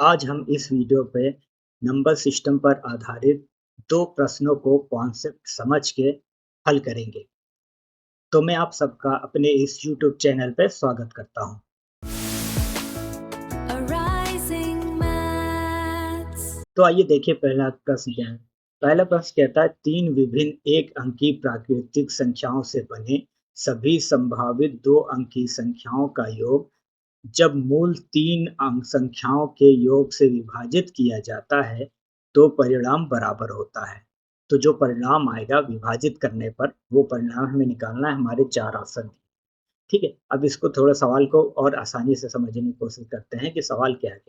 आज हम इस वीडियो पे नंबर सिस्टम पर आधारित 2 प्रश्नों को कॉन्सेप्ट समझ के हल करेंगे। तो मैं आप सबका अपने इस यूट्यूब चैनल पे स्वागत करता हूँ। तो आइए देखिए पहला प्रश्न क्या है। पहला प्रश्न कहता है 3 विभिन्न एक अंकी प्राकृतिक संख्याओं से बने सभी संभावित 2 अंकी संख्याओं का योग जब मूल 3 अंक संख्याओं के योग से विभाजित किया जाता है, तो परिणाम बराबर होता है। तो जो परिणाम आएगा विभाजित करने पर, वो परिणाम हमें निकालना है, हमारे 4 ऑप्शन दिए। ठीक है? अब इसको थोड़ा सवाल को और आसानी से समझने की कोशिश करते हैं कि सवाल क्या है।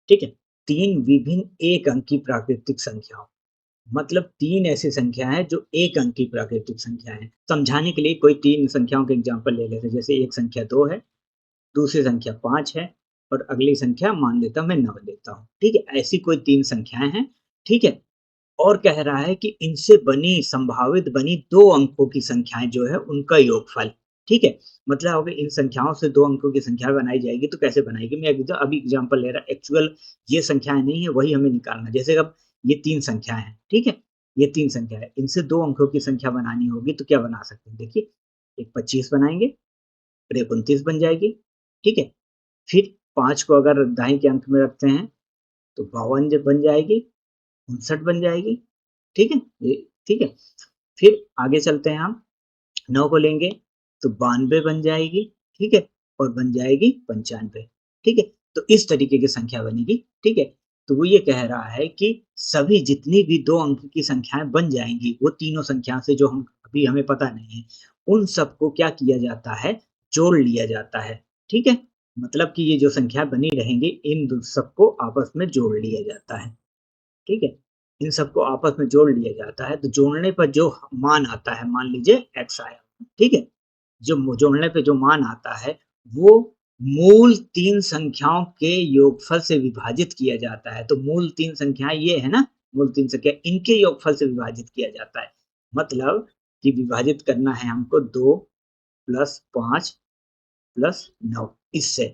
ठीक है? 3 विभिन्न एक अंकी प्राकृतिक संख्याओं, मतलब 3 ऐसी संख्या हैं जो एक अंक की प्राकृतिक संख्या है। समझाने के लिए कोई 3 संख्याओं के एग्जांपल ले लेते हैं, जैसे एक संख्या 2 है, दूसरी संख्या 5 है और अगली संख्या मान लेता हूँ मैं 9 लेता हूँ। ठीक है? ऐसी कोई 3 संख्याएँ हैं। ठीक है? और कह रहा है कि इनसे बनी संभावित बनी 2 अंकों की संख्याएँ जो है उनका योगफल। ठीक है? मतलब अगर इन संख्याओं से 2 अंकों की संख्या बनाई जाएगी तो कैसे बनाएगी? मैं अभी एग्जांपल ले रहा एक्चुअल ये संख्याएँ नहीं है, वही हमें निकालना है। जैसे अब ये 3 संख्याएँ हैं। ठीक है? ये 3 संख्या है। इनसे 2 अंकों की संख्या बनानी होगी तो क्या बना सकते हैं? देखिए, एक 25 बनाएँगे और एक 29 बन जाएगी। ठीक है? फिर 5 को अगर दाएँ के अंक में रखते हैं, तो 52 जब बन जाएगी, 59 बन जाएगी, ठीक है? ये ठीक है? फिर आगे चलते हैं हम, 9 को लेंगे, तो 92 बन जाएगी, ठीक है? और बन जाएगी 95, ठीक है? तो इस तरीके की संख्या बनेगी, ठीक है? तो वो ये कह रहा है कि सभी जितनी भी 2 अंक की संख्याएँ बन जाएँगी, वो तीनों संख्या से जो हम अभी हमें पता नहीं है, उन सबको क्या किया जाता है, जोड़ लिया जाता है, ठीक है? मतलब कि ये जो संख्या बनी रहेंगी, इन सबको आपस में जोड़ लिया जाता है, ठीक है? इन सबको आपस में जोड़ लिया जाता है, तो जोड़ने पर जो मान आता है, मान लीजिए x आया, ठीक है? जो जोड़ने पे जो मान आता है, वो मूल 3 संख्याओं के योगफल से विभाजित किया जाता है। तो मूल 3 संख्याएँ ये है ना, मूल 3 संख्या, इनके योगफल से विभाजित किया जाता है। मतलब कि विभाजित करना है हमको 2 प्लस 5 प्लस 9 इससे,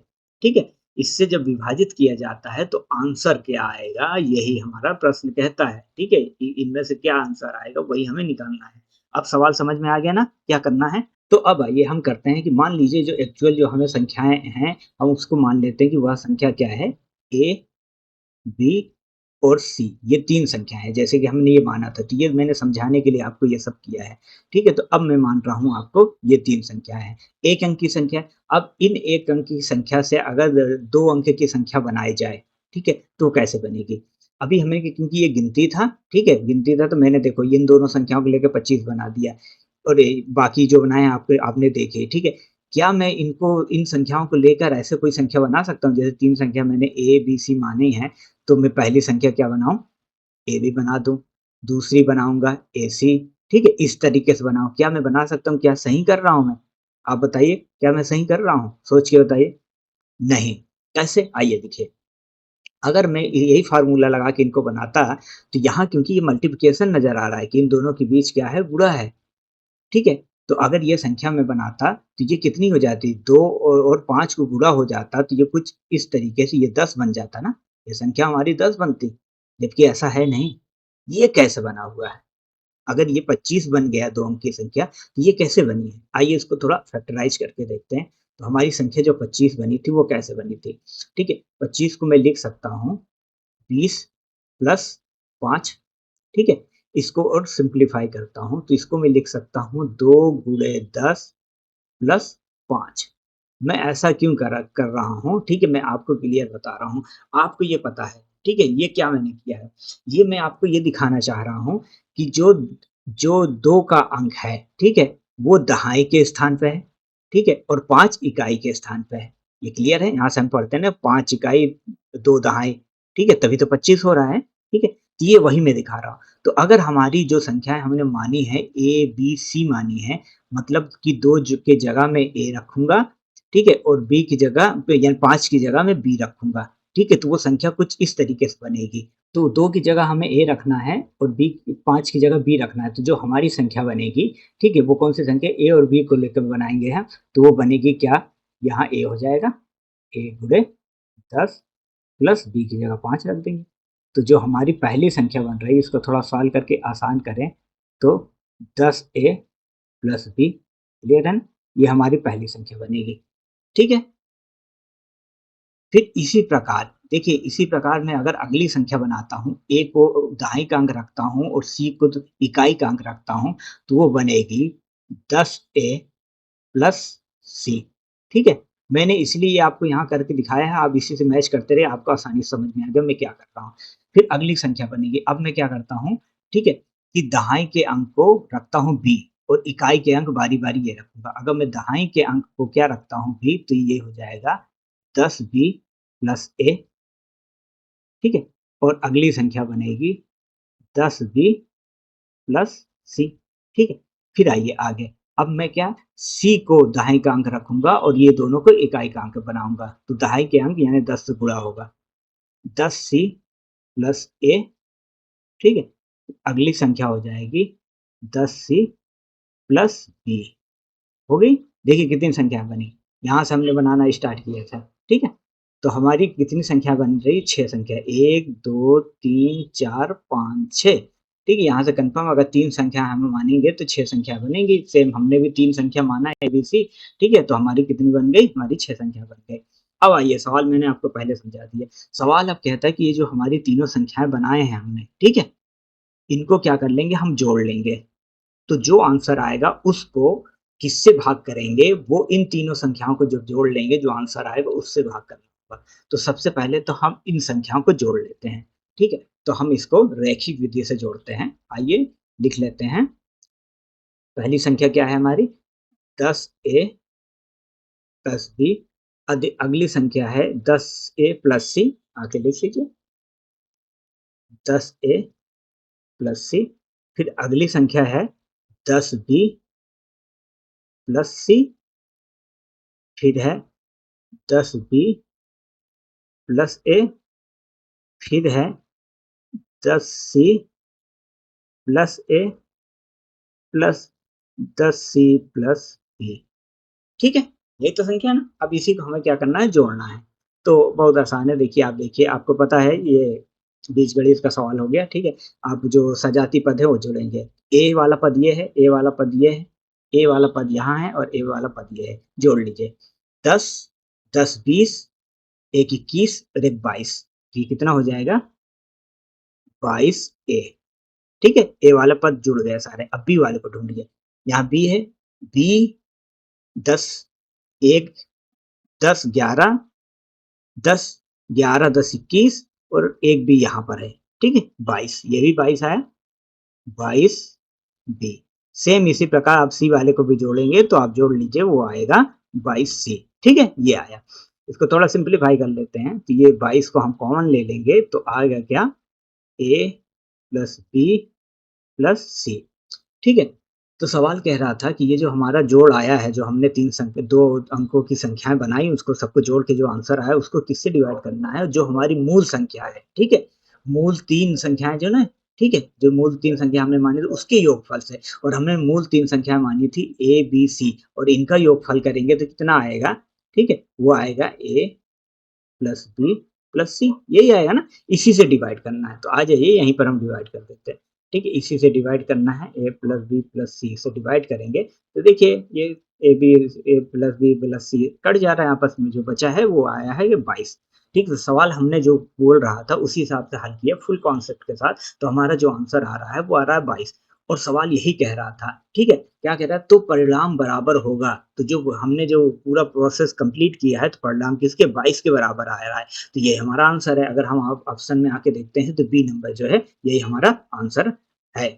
ठीक है? इससे जब विभाजित किया जाता है तो आंसर क्या आएगा, यही हमारा प्रश्न कहता है, ठीक है? इ इनमें से क्या आंसर आएगा वही हमें निकालना है। अब सवाल समझ में आ गया ना, क्या करना है? तो अब आइए हम करते हैं कि मान लीजिए जो एक्चुअल जो हमें संख्याएँ हैं, हम उसको मान लेते हैं कि वह संख्या क्या है, ए, बी और सी, ये 3 संख्याएँ हैं, जैसे कि हमने ये माना था, तो ये मैंने समझाने के लिए आपको ये सब किया है, ठीक है? तो अब मैं मान रहा हूँ आपको ये 3 संख्याएँ हैं, 1 अंक की संख्या। अब इन 1 अंक की संख्या से अगर 2 अंक की संख्या बनाई जाए, ठीक है? तो कैसे बनेगी? अभी हमें क्योंकि ये गिनती था, ठीक है? गिनती था तो मैंने देखो इन दोनों संख्याओं को लेके 25 बना दिया और बाकी जो बनाए आपके आपने देखे, ठीक है? क्या मैं इनको इन संख्याओं को लेकर ऐसे कोई संख्या बना सकता हूँ? जैसे 3 संख्या मैंने ए, बी, सी मानी है, तो मैं पहली संख्या क्या बनाऊँ? ए बी बना दूँ, दूसरी बनाऊँगा ए सी, ठीक है? इस तरीके से बनाऊँ। क्या मैं बना सकता हूँ? क्या सही कर रहा हूँ मैं? आप बताइए, क्या मैं सही कर रहा हूँ? सोच के बताइए। नहीं, कैसे? आइए देखिए। अगर मैं यही फ़ॉर्मूला लगा के इनको बनाता, तो यहाँ क्योंकि ये मल्टिप्लिकेशन नज़र आ रहा है कि इन दोनों के बीच क्या है? गुणा है, ठीक है? तो अगर ये संख्या मैं बनाता, तो ये कितनी हो जाती? 2 और 5 को गुणा हो जाता, तो ये कुछ इस तरीके से ये 10 बन जाता ना? ये संख्या हमारी 10 बनती, जबकि ऐसा है नहीं। ये कैसे बना हुआ है? अगर ये 25 बन गया 2 अंक की संख्या, तो ये कैसे बनी है? आइए इसको थोड़ा फैक्टराइज़ करके देखते हैं। तो हमारी संख्या जो 25 बनी थी, वो कैसे बनी थी? ठीक है, 25 को मैं लिख सकता हूँ 20 प्लस 5, ठीक है? इसको और सिम्प्लीफाई करता हूँ, तो इसको मैं लिख सकता हूँ 2 गुणे 10 प्लस 5। मैं ऐसा क्यों कर रहा हूँ, ठीक है? मैं आपको क्लियर बता रहा हूँ। आपको ये पता है, ठीक है? ये क्या मैंने किया है, ये मैं आपको ये दिखाना चाह रहा हूँ कि जो जो 2 का अंक है, ठीक है? वो दहाई के स्थान पे है, ठीक है? और 5 इकाई के स्थान पे है। ये क्लियर है? यहाँ से हम पढ़ते हैं ना 5 इकाई 2 दहाई, ठीक है? तभी तो 25 हो रहा है, ठीक है? तो ये वही मैं दिखा रहा हूँ। तो अगर हमारी जो संख्याएँ हमने मानी है ए, बी, सी मानी है, मतलब कि 2 के जगह मैं ए रखूँगा, ठीक है? और बी की जगह पे यानी 5 की जगह मैं बी रखूँगा, ठीक है? तो वो संख्या कुछ इस तरीके से बनेगी। तो 2 की जगह हमें ए रखना है और बी 5 की जगह बी रखना है, तो जो हमारी संख्या बनेगी, ठीक है? वो कौन-सी संख्या ए और बी को लेकर बनाएँगे हम, तो वो बनेगी क्या? यहाँ ए हो जाएगा, ए गुणे 10 प्लस बी की जगह 5 रख देंगे। तो जो हमारी पहली संख्या बन रही है इसको थोड़ा सॉल्व करके आसान करें तो 10a प्लस बी, क्लियर है ना? ये हमारी पहली संख्या बनेगी, ठीक है? फिर इसी प्रकार देखिए, इसी प्रकार मैं अगर अगली संख्या बनाता हूँ, a को दहाई का अंक रखता हूँ और c को इकाई का अंक रखता हूँ, तो वो बनेगी 10a प्लस सी, ठीक है? मैंने इसलिए आपको यहाँ करके दिखाया है, आप इसी से मैच करते रहिए, आपको आसानी से समझ में आएगा मैं क्या कर रहा हूँ। फिर अगली संख्या बनेगी, अब मैं क्या करता हूँ, ठीक है? कि दहाई के अंक को रखता हूँ b और इकाई के अंक बारी-बारी ये रखूँगा। अगर मैं दहाई के अंक को क्या रखता हूँ b, तो ये हो जाएगा 10b प्लस a, ठीक है? और अगली संख्या बनेगी 10b प्लस सी, ठीक है? फिर आइए आगे, अब मैं क्या सी को दहाई का अंक रखूंगा और ये दोनों को इकाई का अंक बनाऊंगा, तो दहाई के अंक यानी 10 से गुणा होगा, 10c प्लस ए, ठीक है? अगली संख्या हो जाएगी 10c प्लस बी, हो गई? देखिए कितनी संख्या बनी, यहाँ से हमने बनाना स्टार्ट किया था, ठीक है? तो हमारी कितनी संख्या बन रही? 6 संख्या, 1 2 3 4 5 6, ठीक है? यहाँ से कंफर्म अगर 3 संख्या हम मानेंगे तो 6 संख्या बनेंगी। सेम हमने भी 3 संख्या माना है ABC, ठीक है? तो हमारी कितनी बन गई? हमारी 6 संख्या बन गई। अब आइए, सवाल मैंने आपको पहले समझा दिया। सवाल अब कहता है कि ये जो हमारी तीनों संख्याएँ बनाए हैं हमने, ठीक है? इनको क्या कर लेंगे, हम जोड़ लेंगे। तो जो आंसर आएगा उसको किससे भाग करेंगे, वो इन तीनों संख्याओं को जब जोड़ लेंगे, जो आंसर आएगा उससे भाग करना होगा। तो सबसे पहले तो हम इन संख्याओं को जोड़ लेते हैं, ठीक है? तो हम इसको रैखिक विधि से जोड़ते हैं। आइए लिख लेते हैं। पहली संख्या क्या है हमारी? 10a plus B. अगली संख्या है 10a प्लस सी, आके लिख लीजिए 10a प्लस सी। फिर अगली संख्या है 10b प्लस सी, फिर है 10b प्लस ए, फिर है 10c प्लस ए प्लस 10c प्लस बी, ठीक है? यही तो संख्या है ना? अब इसी को हमें क्या करना है? जोड़ना है। तो बहुत आसान है, देखिए आप देखिए, आपको पता है ये बीजगणित का सवाल हो गया, ठीक है? आप जो सजाती पद है वो जोड़ेंगे। ए वाला पद ये है, ए वाला पद ये है, ए वाला पद यहाँ है और ए वाला पद ये है, जोड़ लीजिए। 10 10 20, 1 21 और 1 22, ये कितना हो जाएगा? 22a, ठीक है? ए वाला पद जुड़ गए सारे। अब बी वाले को ढूंढिए, यहाँ बी है, बी 10 1 10 11 10 11 10 21 और एक बी यहाँ पर है, ठीक है? 22, ये भी 22 आया, 22 बी। सेम इसी प्रकार आप सी वाले को भी जोड़ेंगे तो आप जोड़ लीजिए, वो आएगा 22 सी, ठीक है? ये आया। इसको थोड़ा सिंप्लीफाई कर लेते हैं, तो ये 22 को हम कॉमन ले लेंगे तो आएगा क्या? ए प्लस बी प्लस सी, ठीक है? तो सवाल कह रहा था कि ये जो हमारा जोड़ आया है, जो हमने 2 अंकों की संख्याएँ बनाई, उसको सबको जोड़ के जो आंसर आया, उसको किससे डिवाइड करना है? जो हमारी मूल संख्या है, ठीक है? मूल 3 संख्याएँ जो ना, ठीक है? जो मूल 3 संख्या हमने मानी थी, उसके योगफल से, और हमने मूल 3 संख्या मानी थी ए, बी, सी, और इनका योगफल करेंगे तो कितना आएगा? ठीक है? वो आएगा ए प्लस बी प्लस सी, यही आएगा ना? इसी से डिवाइड करना है, तो आ जाइए यहीं पर हम डिवाइड कर देते हैं, ठीक है? इसी से डिवाइड करना है, ए प्लस बी प्लस सी से डिवाइड करेंगे तो देखिए ये ए प्लस बी प्लस सी कट जा रहा है आपस में, जो बचा है वो आया है ये 22, ठीक है? सवाल हमने जो बोल रहा था उसी हिसाब से हल किया फुल कॉन्सेप्ट के साथ, तो हमारा जो आंसर आ रहा है वो आ रहा है 22, और सवाल यही कह रहा था, ठीक है? क्या कह रहा है? तो परिणाम बराबर होगा। तो जो हमने जो पूरा प्रोसेस कंप्लीट किया है, तो परिणाम किसके? 22 के बराबर आ रहा है। तो ये हमारा आंसर है। अगर हम ऑप्शन में आके देखते हैं तो बी नंबर जो है यही हमारा आंसर है।